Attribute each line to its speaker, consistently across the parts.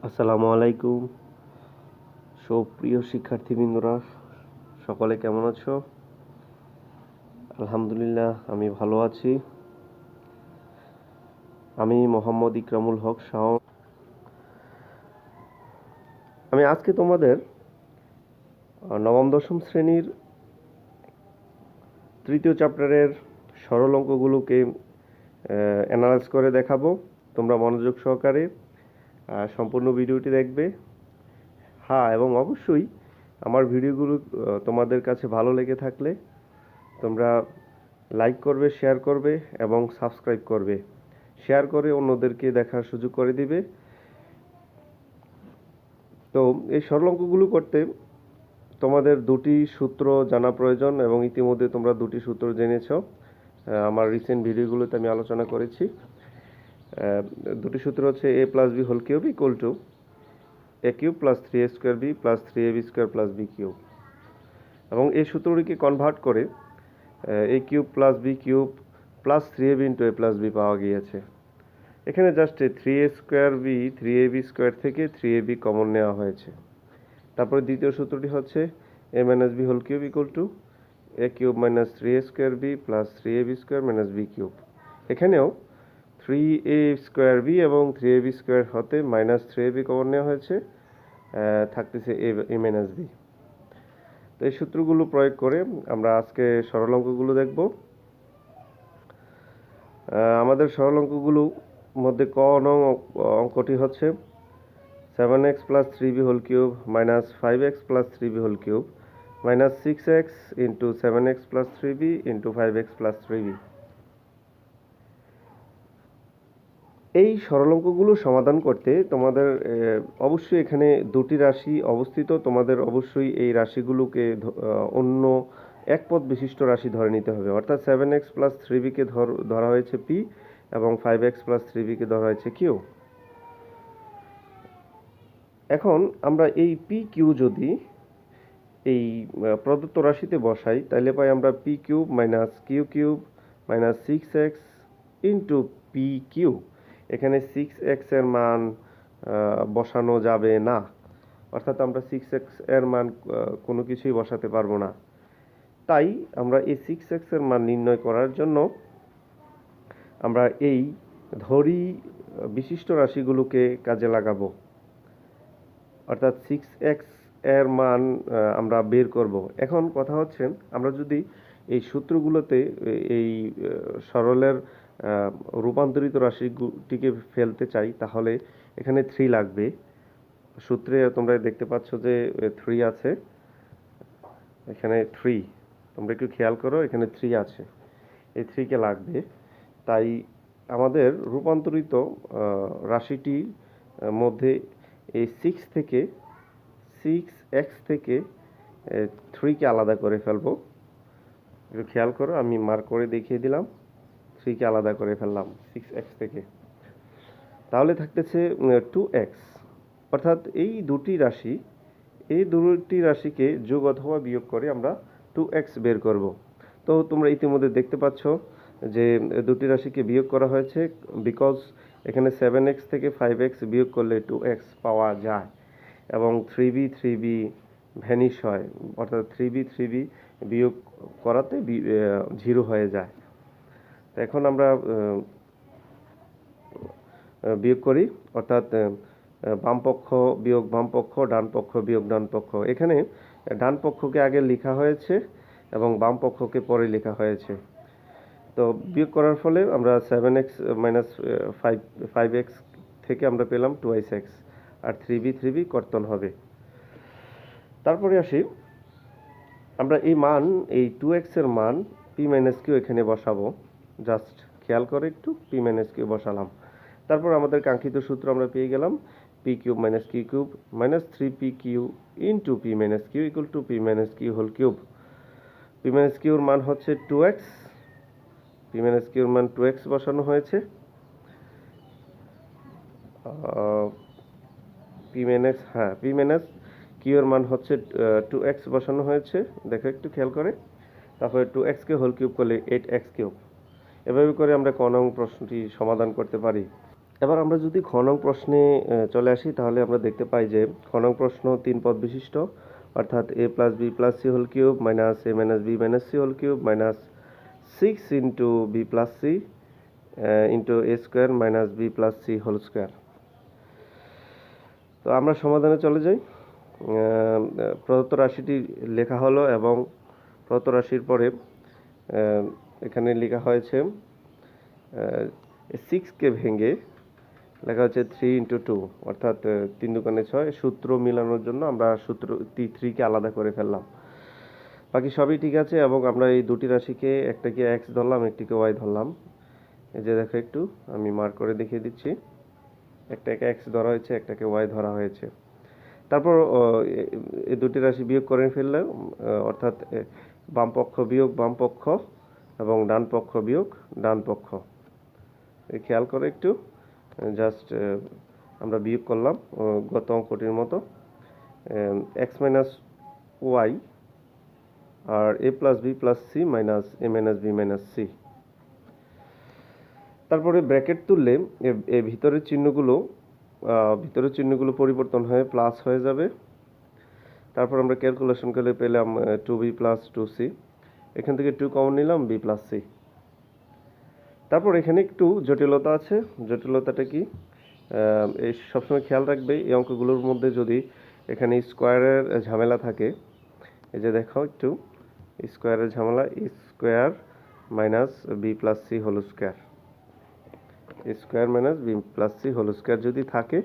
Speaker 1: আসসালামু আলাইকুম। সুপ্রিয় শিক্ষার্থীবৃন্দরা, সকলে কেমন আছো? আলহামদুলিল্লাহ, আমি ভালো আছি। আমি মোহাম্মদ ইকরামুল হক শাওন। আমি আজকে তোমাদের নবম দশম শ্রেণীর তৃতীয় চ্যাপ্টারের সরল অঙ্কগুলোকে অ্যানালাইজ করে দেখাবো। তোমরা মনোযোগ সহকারে সম্পূর্ণ ভিডিওটি দেখবে। হ্যাঁ, এবং অবশ্যই আমার ভিডিওগুলো তোমাদের কাছে ভালো লেগে থাকলে তোমরা লাইক করবে, শেয়ার করবে এবং সাবস্ক্রাইব করবে। শেয়ার করে অন্যদেরকে দেখার সুযোগ করে দিবে। তো এই সরল অঙ্কগুলো করতে তোমাদের দুটি সূত্র জানা প্রয়োজন এবং ইতিমধ্যে তোমরা দুটি সূত্র জেনেছো। আমার রিসেন্ট ভিডিওগুলোতে আমি আলোচনা করেছি। দুটি সূত্র হচ্ছে a plus B whole cube equal to a cube plus 3a square B plus 3ab square plus B cube, এবং এই সূত্রটিকে কনভার্ট করে a cube plus B cube plus 3ab into a plus B পাওয়া গিয়েছে। এখানে just 3a square B 3ab square থেকে 3ab common নেওয়া হয়েছে। তারপরে দ্বিতীয় সূত্রটি হচ্ছে a minus B whole cube equal to a cube minus 3a square B plus 3ab square minus B cube. এখানেও 3a স্কোয়ার বি এবং 3ab স্কোয়ার হতে মাইনাস 3ab কমন নেওয়া হয়েছে, থাকতেছে a মাইনাস বি। তো এই সূত্রগুলো প্রয়োগ করে আমরা আজকে সরল অঙ্কগুলো দেখব। আমাদের সরল অঙ্কগুলো মধ্যে ক নং অঙ্কটি হচ্ছে 7x plus 3b whole cube minus 5x plus 3b whole cube minus 6x into 7x plus 3b into 5x plus 3b। এই সরল অঙ্কগুলো সমাধান করতে তোমাদের অবশ্যই এখানে দুটি রাশি অবস্থিত। তোমাদের অবশ্যই এই রাশিগুলোকে অন্য এক পদ বিশিষ্ট রাশি ধরে নিতে হবে। অর্থাৎ 7x প্লাস 3bকে ধরা হয়েছে p এবং 5x প্লাস 3bকে ধরা হয়েছে q। এখন আমরা এই পি কিউ যদি এই প্রদত্ত রাশিতে বসাই তাহলে পাই আমরা P cube minus Q cube minus 6x into P Q. এখানে 6x এর মান বসানো যাবে না, অর্থাৎ আমরা 6x এর মান কোনো কিছুই বসাতে পারবো না। তাই আমরা এই 6x এর মান নির্ণয় করার জন্য আমরা এই ধরি বিশিষ্ট রাশিগুলোকে কাজে লাগাবো। অর্থাৎ 6x এর মান আমরা বের করব। এখন কথা হচ্ছে, আমরা যদি এই সূত্রগুলোতে এই সরলের রূপান্তরিত রাশিটিকে ফেলতে চাই তাহলে এখানে 3 লাগবে। সূত্রে তোমরা দেখতে পাচ্ছ যে 3 আছে, এখানে 3, তোমরা একটু খেয়াল করো, এখানে 3 আছে, এই 3কে লাগবে। তাই আমাদের রূপান্তরিত রাশিটির মধ্যে এই 6x থেকে 3কে আলাদা করে ফেলবো। একটু খেয়াল করো, আমি মার্ক করে দেখিয়ে দিলাম, 3কে আলাদা করে ফেললাম 6x থেকে। তাহলে থাকতেছে 2x। অর্থাৎ এই দুটি রাশিকে যোগ অথবা বিয়োগ করে আমরা 2x বের করব। তো তোমরা ইতিমধ্যে দেখতে পাচ্ছ যে দুটি রাশিকে বিয়োগ করা হয়েছে, বিকজ এখানে 7x থেকে 5x বিয়োগ করলে 2x পাওয়া যায় এবং 3b ভ্যানিশ হয়, অর্থাৎ 3b বিয়োগ করাতে 0 হয়ে যায়। তো এখন আমরা বিয়োগ করি, অর্থাৎ বাম পক্ষ বিয়োগ বাম পক্ষ, ডান পক্ষ বিয়োগ ডান পক্ষ। এখানে ডান পক্ষকে আগে লেখা হয়েছে এবং বাম পক্ষকে পরে লেখা হয়েছে। তো বিয়োগ করার ফলে আমরা 7x মাইনাস 5x থেকে আমরা পেলাম 2x, আর 3b কর্তন হবে। তারপরে আসি, আমরা এই মান, এই 2x এর মান p মাইনাস কিউ এখানে বসাবো। জাস্ট খেয়াল করে একটু p মাইনাস কিউ বসালাম। তারপর আমাদের কাঙ্ক্ষিত সূত্র আমরা পেয়ে গেলাম p cube minus Q cube minus 3pq into p minus q equal to p minus q whole cube. p minus কিউর মান হচ্ছে 2x, p মাইনাস কিউর মান 2x বসানো হয়েছে। p মাইনাস কিউ এর মান হচ্ছে 2x বসানো হয়েছে, দেখো একটু খেয়াল করে। তারপরে 2x কে হোল কিউব করলে 8x কিউব। এভাবে করে আমরা ক নং প্রশ্নটি সমাধান করতে পারি। এবার আমরা যদি খ নং প্রশ্নে চলে আসি, তাহলে আমরা দেখতে পাই যে খ নং প্রশ্ন 3 পদ বিশিষ্ট, অর্থাৎ a plus B plus C whole cube minus a minus B minus C whole cube minus 6 into B plus C into A square minus B plus C whole square. তো আমরা সমাধানে চলে যাই। প্রদত্ত রাশিটি লেখা হলো এবং প্রদত্ত রাশির পরে এখানে লেখা হয়েছে 6কে ভেঙে লেখা হচ্ছে 3 ইন্টু 2, অর্থাৎ 3 দুগুণে 6। সূত্র মিলানোর জন্য আমরা সূত্র 3কে আলাদা করে ফেললাম। বাকি সবই ঠিক আছে এবং আমরা এই দুটি রাশিকে, একটাকে x ধরলাম, একটিকে y ধরলাম। এই যে দেখো, একটু আমি মার্ক করে দেখিয়ে দিচ্ছি। একটাকে x ধরা হয়েছে, একটাকে y ধরা হয়েছে। তারপর এই দুটি রাশি বিয়োগ করে ফেললে, অর্থাৎ বাম পক্ষ বিয়োগ বাম পক্ষ এবং ডান পক্ষ বিয়োগ ডান পক্ষ। খেয়াল করে একটু, জাস্ট আমরা বিয়োগ করলাম গত অঙ্কটির মতো। এক্স মাইনাস ওয়াই আর a plus B plus c minus a minus B minus c. তারপরে ব্র্যাকেট তুললে এই ভিতরের চিহ্নগুলো পরিবর্তন হয়ে প্লাস হয়ে যাবে। তারপর আমরা ক্যালকুলেশন করে পেলাম 2b প্লাস 2c। এখান থেকে 2 কমন নিলাম, b প্লাস c। তারপর এখানে একটু জটিলতা আছে। জটিলতাটা কি? এই সবসময় খেয়াল রাখবে, এই অঙ্কগুলোর মধ্যে যদি এখানে স্কোয়ারের ঝামেলা থাকে, এই যে দেখো একটু, স্কোয়ারের ঝামেলা, square minus B plus C whole square, square minus B plus C whole square যদি থাকে,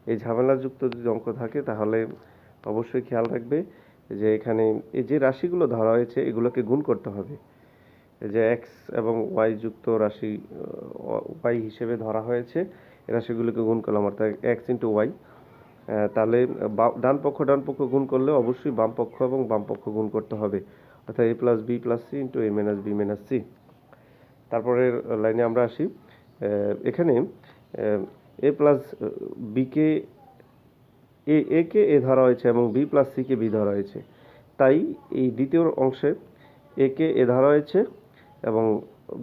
Speaker 1: এই ঝামেলাযুক্ত যদি অঙ্ক থাকে, তাহলে অবশ্যই খেয়াল রাখবে যে এখানে এই যে রাশিগুলো ধরা হয়েছে এগুলোকে গুণ করতে হবে। এই যে এক্স এবং ওয়াই যুক্ত রাশি ওয়াই হিসেবে ধরা হয়েছে, এই রাশিগুলোকে গুণ করলাম, অর্থাৎ এক্স ইন্টু ওয়াই। তাহলে ডান পক্ষ গুণ করলে অবশ্যই বাম পক্ষ এবং বাম পক্ষ গুণ করতে হবে, অর্থাৎ a plus B plus C into a minus B minus c. তারপরের লাইনে আমরা আসি। এখানে এ প্লাস বিকে এ কে এ ধরা হয়েছে এবং B plus C K B ধরা হয়েছে, তাই এই দ্বিতীয় অংশে এ কে এ ধরা হয়েছে এবং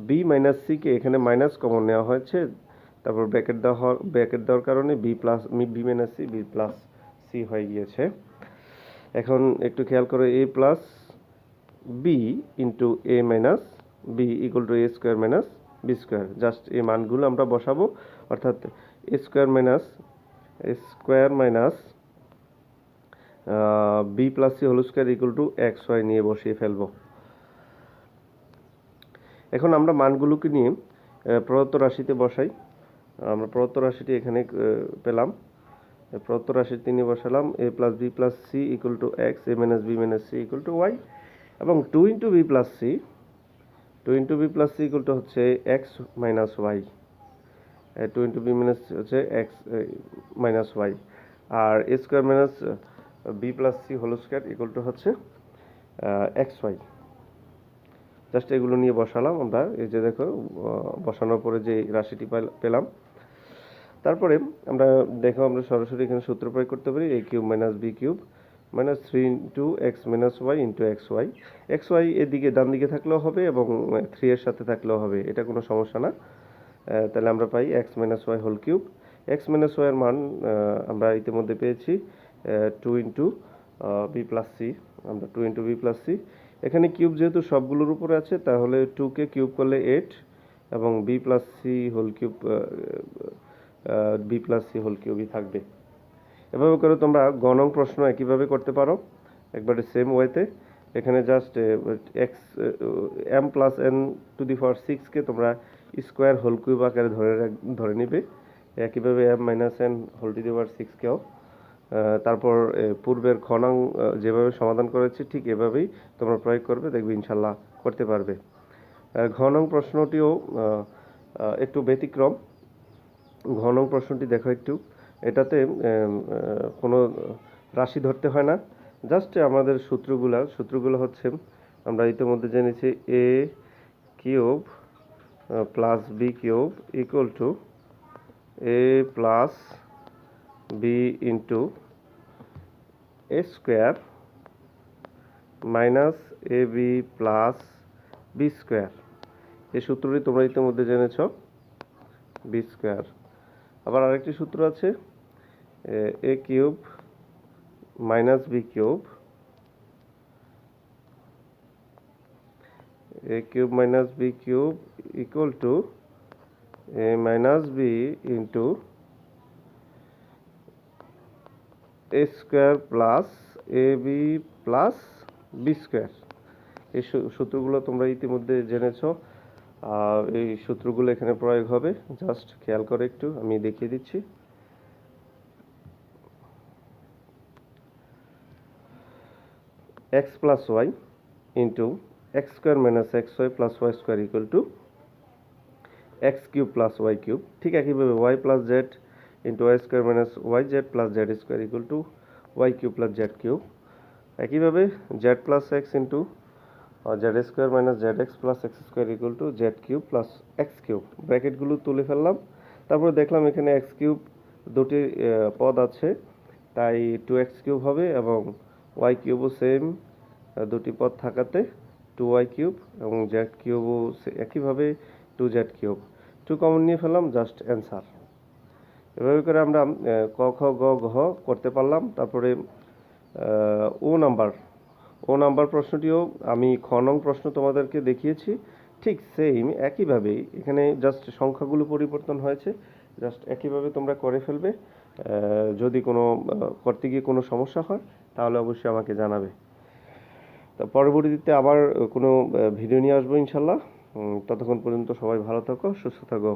Speaker 1: বি মাইনাস সি কে এখানে মাইনাস কমন নেওয়া হয়েছে। তারপর ব্র্যাকেট দেওয়ার কারণে b minus c b plus c হয়ে গিয়েছে। এখন একটু খেয়াল করে, a plus b into a minus b equal to a square minus b square. Just এই মানগুলো আমরা বসাবো, অর্থাৎ a square minus B plus C whole square equal to x y নিয়ে বসিয়ে ফেলবো। এখন আমরা মানগুলোকে নিয়ে প্রদত্ত রাশিতে বসাই। আমরা প্রদত্ত রাশিটি এখানে পেলাম। প্রদত্ত রাশিটি নিয়ে বসালাম, a plus B plus c equal to x, a minus B minus c equal to y, এবং 2 into B plus c equal to হচ্ছে x minus y. 2 into b minus হচ্ছে এক্স মাইনাস ওয়াই, আর a square minus B plus C whole square equal to হচ্ছে x y. Just এগুলো নিয়ে বসালাম আমরা। এই যে দেখো, বসানোর পরে যে রাশিটি পেলাম। তারপরে আমরা সরাসরি এখানে সূত্র প্রয়োগ করতে পারি, a cube minus B cube minus 3 into x minus y into x y এদিকে ডান দিকে থাকলেও হবে এবং 3 এর সাথে থাকলেও হবে, এটা কোনো সমস্যা না। তাহলে আমরা পাই x minus y whole cube. X minus ওয়াইয়ের মান আমরা ইতিমধ্যে পেয়েছি 2 ইন্টু বি প্লাস সি। আমরা 2 ইন্টু বি প্লাস সি, এখানে কিউব যেহেতু সবগুলোর উপরে আছে, তাহলে 2কে কিউব করলে 8 এবং বি প্লাস সি হোল কিউবই থাকবে। এভাবে করে তোমরা গ নং প্রশ্ন একইভাবে করতে পারো, একবারে সেম ওয়েতে। এখানে just x m plus n to the power 6কে তোমরা স্কোয়ার হোল কিউব আকারে ধরে নিবে, একইভাবে m minus n whole to the power 6কেও। তারপর পূর্বের খ নং যেভাবে সমাধান করেছি ঠিক এভাবেই তোমরা প্রয়োগ করবে, দেখবে ইনশাল্লাহ করতে পারবে। ঘ নং প্রশ্নটিও একটু ব্যতিক্রম। ঘ নং প্রশ্নটি দেখো একটু, এটাতে কোনো রাশি ধরতে হয় না, জাস্ট আমাদের সূত্রগুলো হচ্ছে আমরা ইতিমধ্যে জেনেছি, a cube plus B cube equal to a plus b into A square minus a b plus b square. এই সূত্রটি তোমরা ইতিমধ্যে জেনেছ, বি স্কোয়ার আবার আরেকটি সূত্র আছে a cube minus B cube, a cube minus b cube equal to a minus b into a square plus ab plus b square। এই সূত্রগুলো তোমরা ইতিমধ্যে জেনেছো। এই সূত্রগুলো এখানে প্রয়োগ হবে, জাস্ট খেয়াল করে একটু আমি দেখিয়ে দিচ্ছি। x plus y into x square minus xy plus y square equal to x cube plus y cube। ঠিক একইভাবে y plus z into y square minus yz plus z square equal to y cube plus z cube। একইভাবে z plus x into z square minus zx plus x square equal to z cube plus x cube। ব্র্যাকেটগুলো তুলে ফেললাম, তারপরে দেখলাম এখানে x cube দুটি পদ আছে, তাই 2x কিউব হবে এবং y কিউবও সেম দুটি পদ থাকাতে 2y কিউব এবং z কিউবও একইভাবে 2z কিউব। 2 কমন নিয়ে ফেললাম, জাস্ট অ্যান্সার। এভাবে করে আমরা ক খ গ ঘ করতে পারলাম। তারপরে ও নাম্বার প্রশ্নটিও আমি খ নং প্রশ্ন তোমাদেরকে দেখিয়েছি, ঠিক সেম একইভাবেই এখানে জাস্ট সংখ্যাগুলো পরিবর্তন হয়েছে, জাস্ট একইভাবে তোমরা করে ফেলবে। যদি কোনো করতে গিয়ে কোনো সমস্যা হয় তাহলে অবশ্যই আমাকে জানাবে। তা পরবর্তীতে আবার কোনো ভিডিও নিয়ে আসবো ইনশাল্লাহ। ততক্ষণ পর্যন্ত সবাই ভালো থাকো, সুস্থ থাকো।